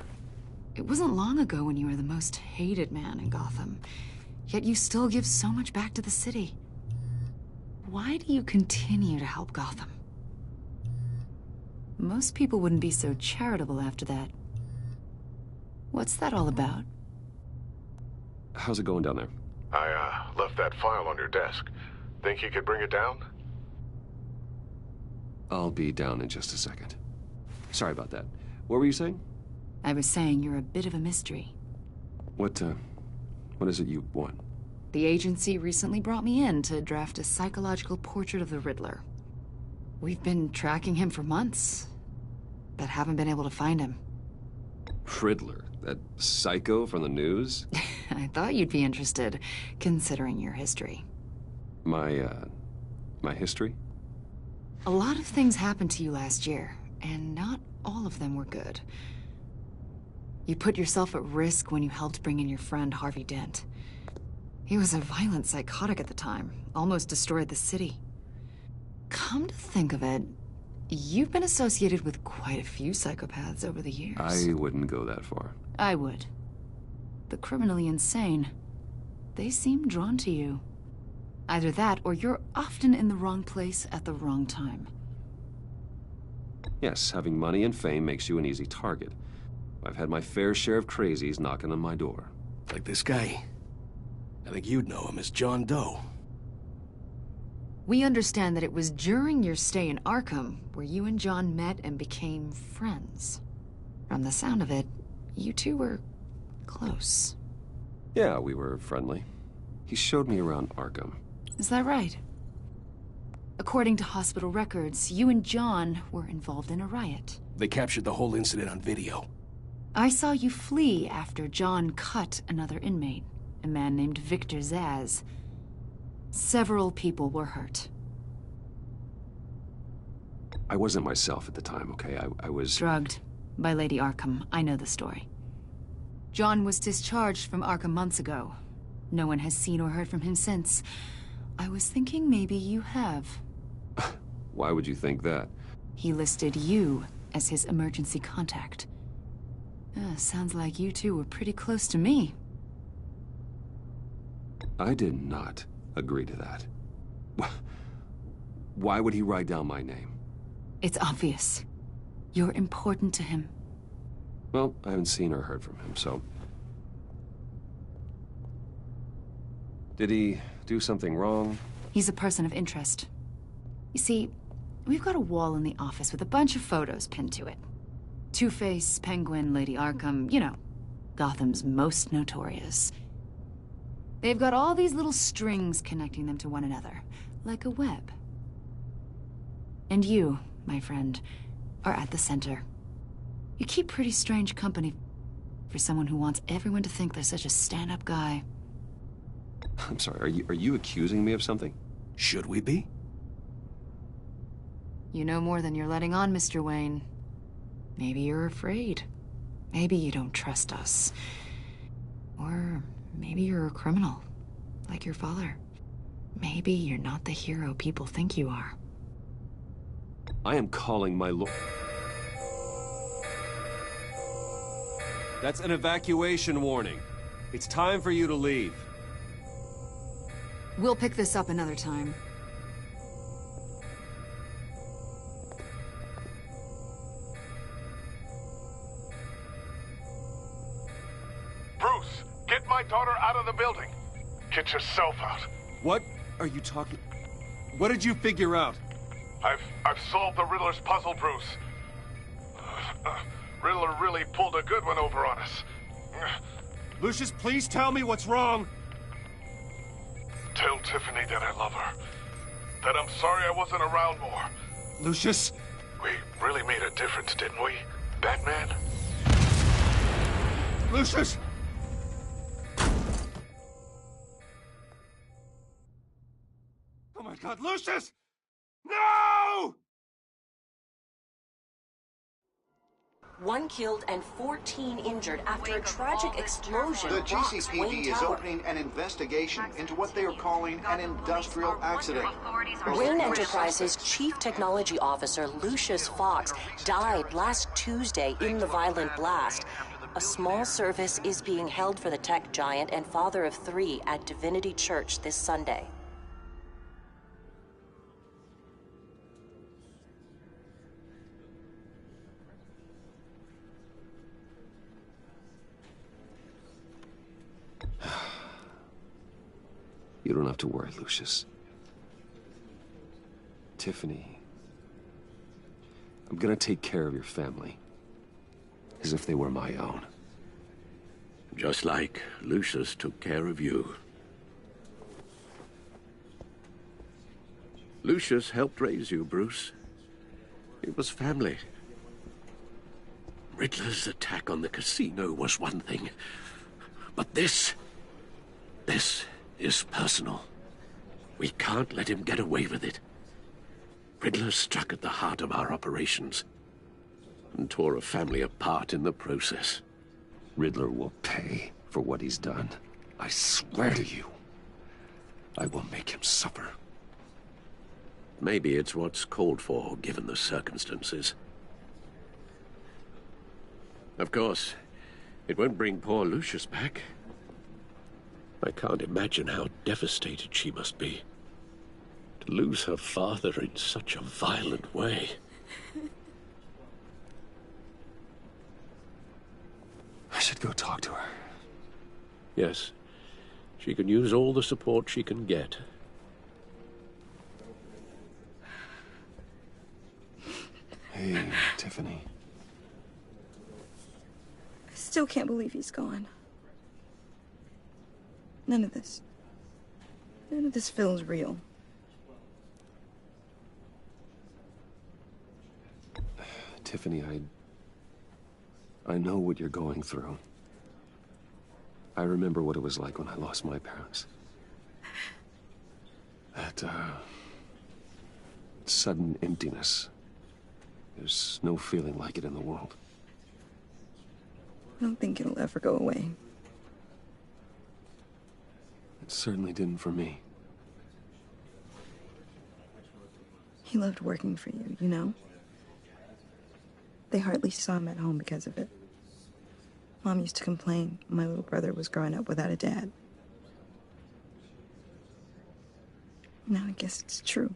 It wasn't long ago when you were the most hated man in Gotham, yet you still give so much back to the city. Why do you continue to help Gotham? Most people wouldn't be so charitable after that. What's that all about? How's it going down there? I, left that file on your desk. Think you could bring it down? I'll be down in just a second. Sorry about that. What were you saying? I was saying you're a bit of a mystery. What is it you want? The agency recently brought me in to draft a psychological portrait of the Riddler. We've been tracking him for months, but haven't been able to find him. Riddler? That psycho from the news? I thought you'd be interested, considering your history. My history? A lot of things happened to you last year, and not all of them were good. You put yourself at risk when you helped bring in your friend Harvey Dent. He was a violent psychotic at the time, almost destroyed the city. Come to think of it, you've been associated with quite a few psychopaths over the years. I wouldn't go that far. I would. The criminally insane. They seem drawn to you. Either that, or you're often in the wrong place at the wrong time. Yes, having money and fame makes you an easy target. I've had my fair share of crazies knocking on my door. Like this guy. I think you'd know him as John Doe. We understand that it was during your stay in Arkham where you and John met and became friends. From the sound of it, you two were close. Yeah, we were friendly. He showed me around Arkham. Is that right? According to hospital records, you and John were involved in a riot. They captured the whole incident on video. I saw you flee after John cut another inmate, a man named Victor Zsasz. Several people were hurt. I wasn't myself at the time, okay? I was... drugged by Lady Arkham. I know the story. John was discharged from Arkham months ago. No one has seen or heard from him since. I was thinking maybe you have. Why would you think that? He listed you as his emergency contact. Sounds like you two were pretty close to me. I did not agree to that. Why would he write down my name? It's obvious. You're important to him. Well, I haven't seen or heard from him, so... Did he do something wrong? He's a person of interest. You see, we've got a wall in the office with a bunch of photos pinned to it. Two-Face, Penguin, Lady Arkham, you know, Gotham's most notorious. They've got all these little strings connecting them to one another, like a web. And you, my friend, are at the center. You keep pretty strange company for someone who wants everyone to think they're such a stand-up guy. I'm sorry, are you accusing me of something? Should we be? You know more than you're letting on, Mr. Wayne. Maybe you're afraid. Maybe you don't trust us. Or maybe you're a criminal, like your father. Maybe you're not the hero people think you are. I am calling my lord. That's an evacuation warning. It's time for you to leave. We'll pick this up another time. Bruce, get my daughter out of the building. Get yourself out. What are you talking... What did you figure out? I've solved the Riddler's puzzle, Bruce. Riddler really pulled a good one over on us. Lucius, please tell me what's wrong. Tell Tiffany that I love her. That I'm sorry I wasn't around more. Lucius? We really made a difference, didn't we, Batman? Lucius! Oh my God, Lucius! No! 1 killed and 14 injured after a tragic explosion. The rocks GCPD Wayne is Tower. opening an investigation into what they are calling an industrial accident. Wayne Enterprises' Chief Technology Officer, Lucius Fox, died last Tuesday in the violent blast. A small service is being held for the tech giant and father of 3 at Divinity Church this Sunday. You don't have to worry, Lucius. Tiffany, I'm gonna take care of your family. As if they were my own. Just like Lucius took care of you. Lucius helped raise you, Bruce. It was family. Riddler's attack on the casino was one thing. But this is personal. We can't let him get away with it. Riddler struck at the heart of our operations and tore a family apart in the process. Riddler will pay for what he's done. I swear to you, I will make him suffer. Maybe it's what's called for, given the circumstances. Of course, it won't bring poor Lucius back. I can't imagine how devastated she must be. To lose her father in such a violent way. I should go talk to her. Yes, she can use all the support she can get. Hey, Tiffany. I still can't believe he's gone. None of this feels real. Tiffany, I know what you're going through. I remember what it was like when I lost my parents. That, sudden emptiness. There's no feeling like it in the world. I don't think it'll ever go away. It certainly didn't for me. He loved working for you, you know? They hardly saw him at home because of it. Mom used to complain my little brother was growing up without a dad. Now I guess it's true.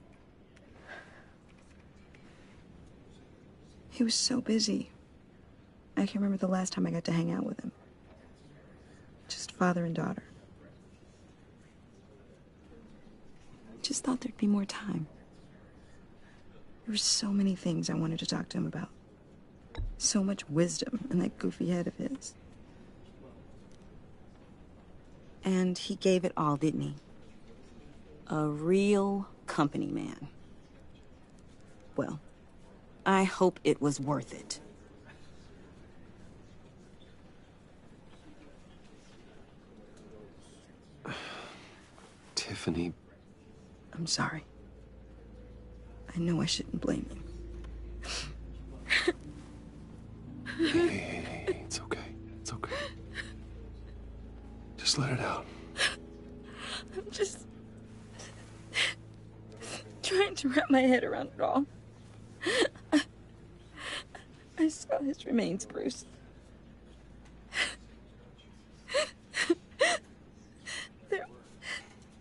He was so busy. I can't remember the last time I got to hang out with him. Just father and daughter. Just thought there'd be more time. There were so many things I wanted to talk to him about. So much wisdom in that goofy head of his. And he gave it all, didn't he? A real company man. Well, I hope it was worth it. Tiffany. I'm sorry. I know I shouldn't blame you. Hey, it's okay. It's okay. Just let it out. I'm just trying to wrap my head around it all. I saw his remains, Bruce.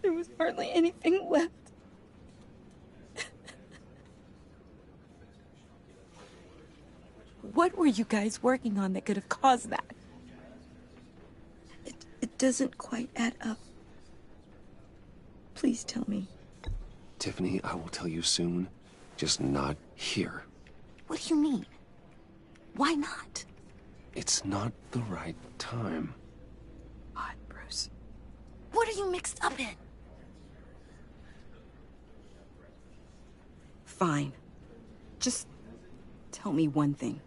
There was hardly anything left. What were you guys working on that could have caused that? It doesn't quite add up. Please tell me. Tiffany, I will tell you soon, just not here. What do you mean? Why not? It's not the right time. Odd, Bruce. What are you mixed up in? Fine. Just tell me one thing.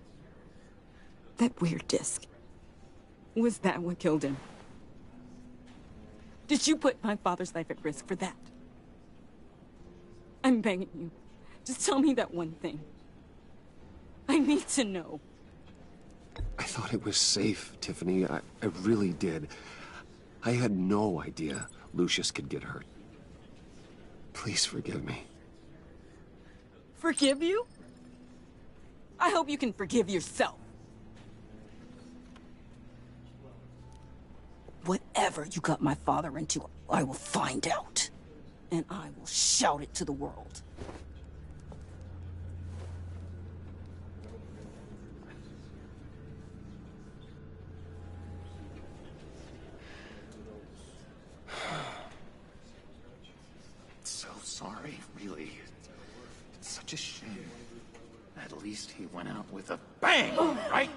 That weird disc. Was that what killed him? Did you put my father's life at risk for that? I'm begging you. Just tell me that one thing. I need to know. I thought it was safe, Tiffany. I really did. I had no idea Lucius could get hurt. Please forgive me. Forgive you? I hope you can forgive yourself. Whatever you got my father into, I will find out. And I will shout it to the world. So sorry, really. It's such a shame. At least he went out with a bang, right?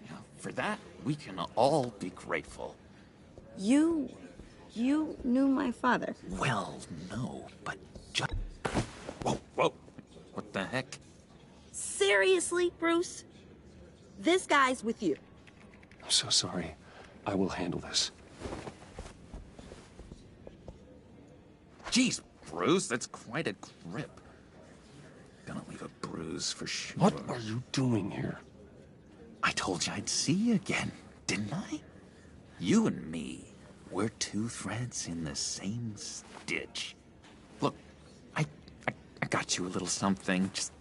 Yeah, for that, we can all be grateful. You knew my father? Well, no, but just... Whoa. What the heck? Seriously, Bruce? This guy's with you. I'm so sorry. I will handle this. Jeez, Bruce, that's quite a grip. Gonna leave a bruise for sure. What are you doing here? I told you I'd see you again, didn't I? You and me, we're two threads in the same stitch. Look, I got you a little something, just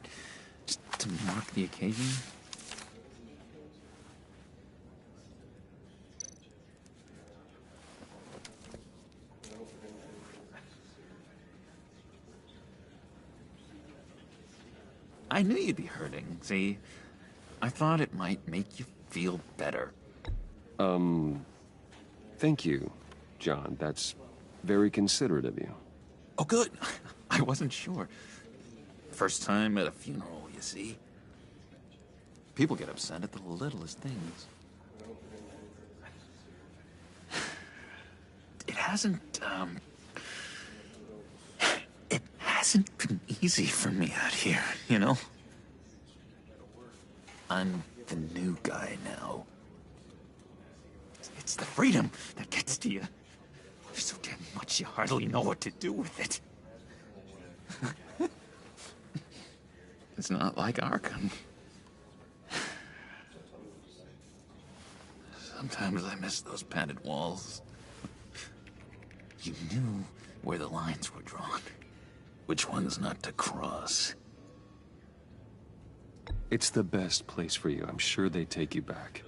to mark the occasion. I knew you'd be hurting, see? I thought it might make you feel better. Thank you, John. That's very considerate of you. Oh, good. I wasn't sure. First time at a funeral, you see? People get upset at the littlest things. It hasn't been easy for me out here, you know? I'm the new guy now. It's the freedom that gets to you. There's so damn much you hardly know what to do with it. It's not like Arkham. Sometimes I miss those padded walls. You knew where the lines were drawn. Which ones not to cross. It's the best place for you. I'm sure they take you back.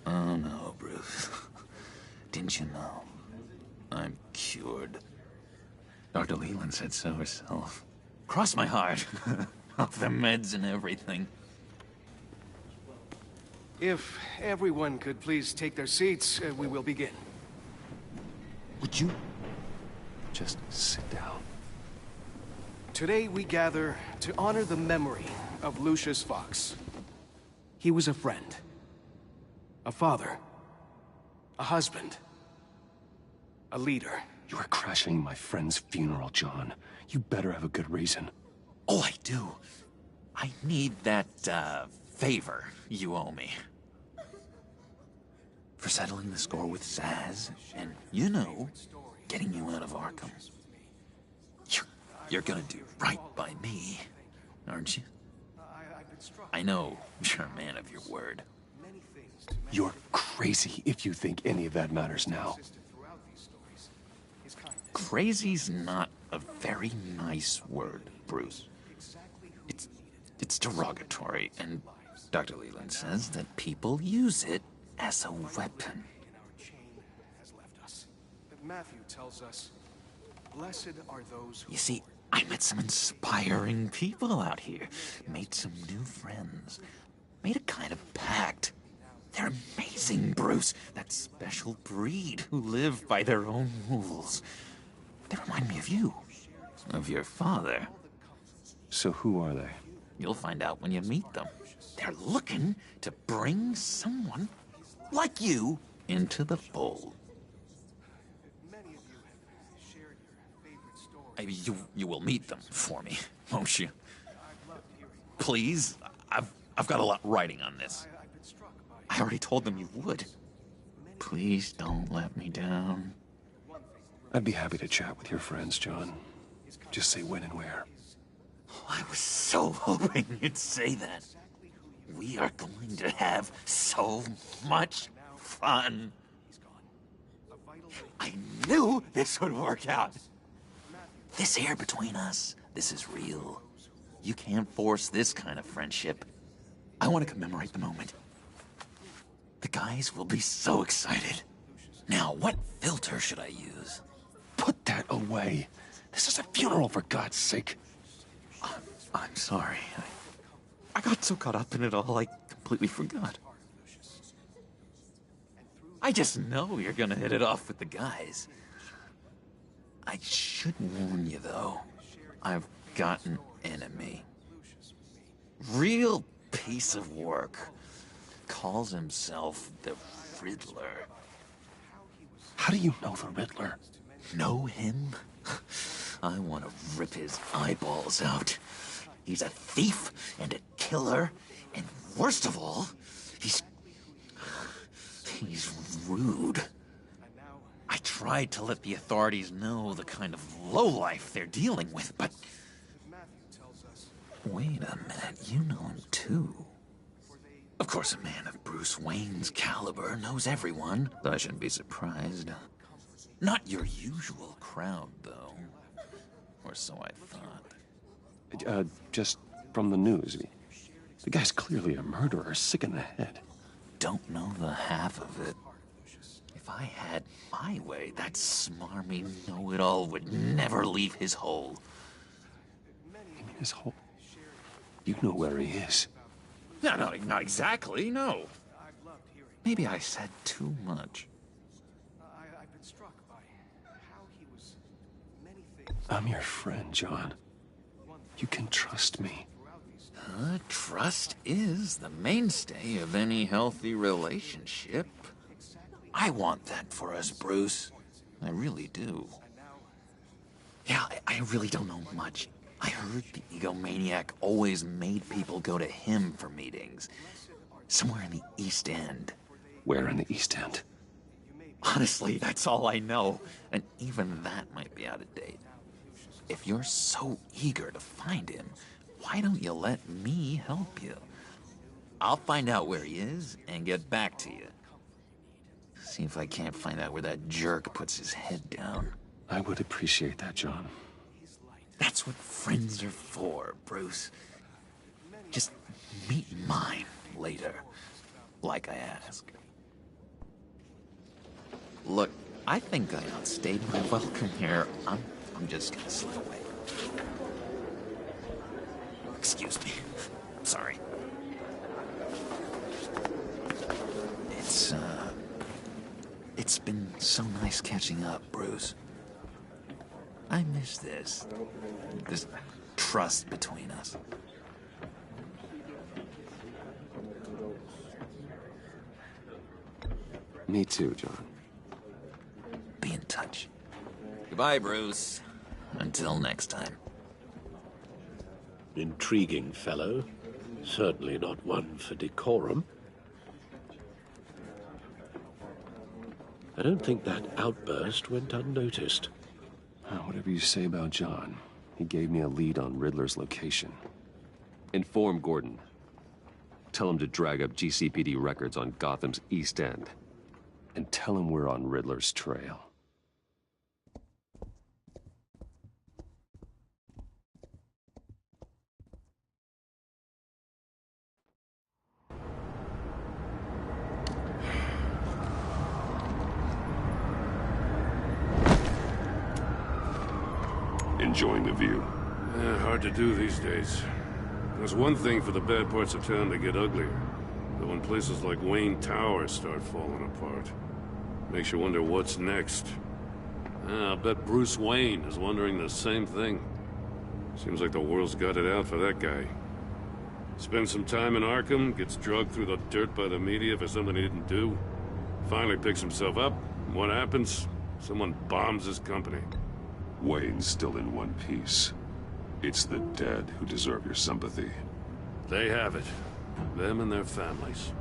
Oh, no, Bruce. Didn't you know? I'm cured. Dr. Leland said so herself. Cross my heart. Off the meds and everything. If everyone could please take their seats, we will begin. Would you just sit down? Today we gather to honor the memory of Lucius Fox. He was a friend, a father, a husband, a leader. You are crashing my friend's funeral, John. You better have a good reason. Oh, I do. I need that, favor you owe me. For settling the score with Zsasz, and, you know, getting you out of Arkham. You're gonna do right by me, aren't you? I know you're a man of your word. You're crazy if you think any of that matters now. Crazy's not a very nice word, Bruce. It's derogatory, and Dr. Leland says that people use it as a weapon. Matthew tells us, blessed are those who... You see, I met some inspiring people out here. Made some new friends. Made a kind of pact. They're amazing, Bruce. That special breed who live by their own rules. me of you. Of your father. So who are they? You'll find out when you meet them. They're looking to bring someone like you into the fold. You will meet them for me, won't you? Please? I've got a lot riding on this. I already told them you would. Please don't let me down. I'd be happy to chat with your friends, John. Just say when and where. I was so hoping you'd say that. We are going to have so much fun. I knew this would work out. This air between us, this is real. You can't force this kind of friendship. I want to commemorate the moment. The guys will be so excited. Now, what filter should I use? Put that away. This is a funeral, for God's sake. I'm sorry. I got so caught up in it all, I completely forgot. I just know you're gonna hit it off with the guys. I should warn you, though. I've got an enemy. Real piece of work. Calls himself the Riddler. How do you know the Riddler? Know him? I want to rip his eyeballs out. He's a thief and a killer, and worst of all, he's rude. I tried to let the authorities know the kind of lowlife they're dealing with, but... Wait a minute, you know him too. Of course, a man of Bruce Wayne's caliber knows everyone, so I shouldn't be surprised. Not your usual crowd, though. Or so I thought. Just from the news. The guy's clearly a murderer, sick in the head. Don't know the half of it. If I had my way, that smarmy know-it-all would never leave his hole. You mean his hole? You know where he is. No, not exactly, no. Maybe I said too much. I'm your friend, John. You can trust me. Trust is the mainstay of any healthy relationship. I want that for us, Bruce. I really do. Yeah, I really don't know much. I heard the egomaniac always made people go to him for meetings. Somewhere in the East End. Where in the East End? Honestly, that's all I know. And even that might be out of date. If you're so eager to find him, why don't you let me help you? I'll find out where he is and get back to you. See if I can't find out where that jerk puts his head down. I would appreciate that, John. That's what friends are for, Bruce. Just meet mine later, like I asked. Look, I think I outstayed my welcome here. I'm just gonna slip away. Excuse me. Sorry. It's been so nice catching up, Bruce. I miss this trust between us. Me too, John. Be in touch. Goodbye, Bruce. Until next time. Intriguing fellow. Certainly not one for decorum. I don't think that outburst went unnoticed. Whatever you say about John, he gave me a lead on Riddler's location. Inform Gordon. Tell him to drag up GCPD records on Gotham's East End. And tell him we're on Riddler's trail. Enjoying the view. Hard to do these days. There's one thing for the bad parts of town to get uglier. But when places like Wayne Tower start falling apart, makes you wonder what's next. Yeah, I bet Bruce Wayne is wondering the same thing. Seems like the world's got it out for that guy. Spends some time in Arkham, gets dragged through the dirt by the media for something he didn't do. Finally picks himself up. What happens? Someone bombs his company. Wayne's still in one piece. It's the dead who deserve your sympathy. They have it. Them and their families.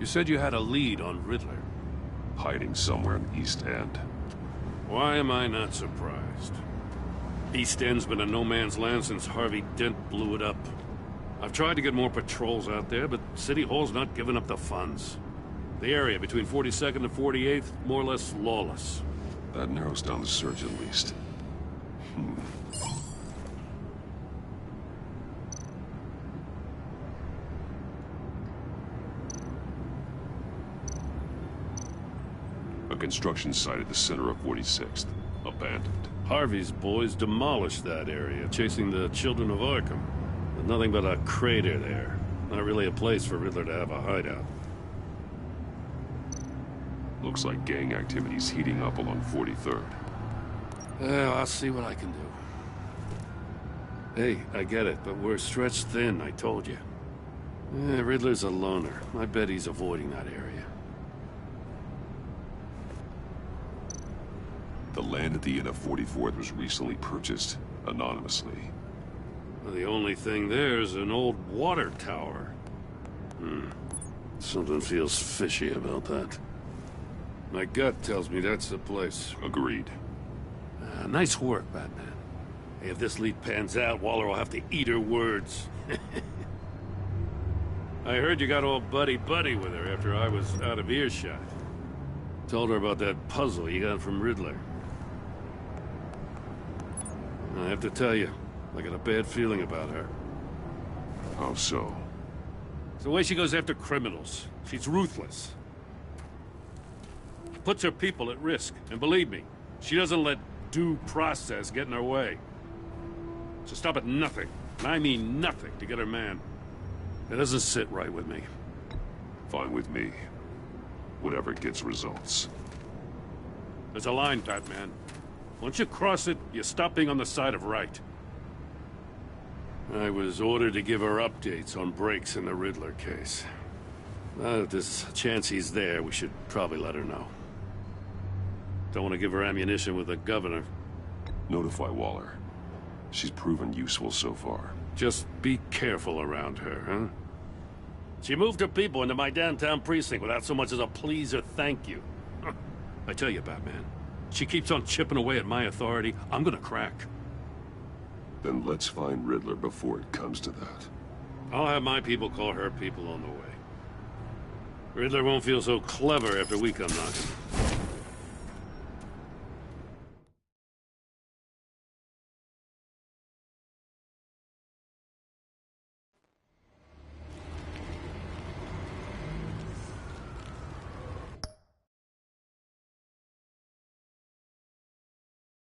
You said you had a lead on Riddler. Hiding somewhere in East End. Why am I not surprised? East End's been a no-man's land since Harvey Dent blew it up. I've tried to get more patrols out there, but City Hall's not giving up the funds. The area between 42nd and 48th, more or less lawless. That narrows down the search at least. A construction site at the center of 46th. Abandoned. Harvey's boys demolished that area, chasing the children of Arkham. There's nothing but a crater there. Not really a place for Riddler to have a hideout. Looks like gang activity's heating up along 43rd. Well, I'll see what I can do. Hey, I get it, but we're stretched thin, I told you. Riddler's a loner. I bet he's avoiding that area. The land at the end of 44th was recently purchased, anonymously. Well, the only thing there is an old water tower. Something feels fishy about that. My gut tells me that's the place. Agreed. Nice work, Batman. Hey, if this lead pans out, Waller will have to eat her words. I heard you got all buddy-buddy with her after I was out of earshot. Told her about that puzzle you got from Riddler. I have to tell you, I got a bad feeling about her. How so? It's the way she goes after criminals. She's ruthless. Puts her people at risk. And believe me, she doesn't let due process get in her way. She'll stop at nothing, and I mean nothing, to get her man. It doesn't sit right with me. Fine with me. Whatever gets results. There's a line, Batman. Once you cross it, you stop being on the side of right. I was ordered to give her updates on breaks in the Riddler case. If there's a chance he's there, we should probably let her know. Don't want to give her ammunition with the governor. Notify Waller. She's proven useful so far. Just be careful around her, huh? She moved her people into my downtown precinct without so much as a please or thank you. I tell you, Batman, she keeps on chipping away at my authority, I'm gonna crack. Then let's find Riddler before it comes to that. I'll have my people call her people on the way. Riddler won't feel so clever after we come knocking.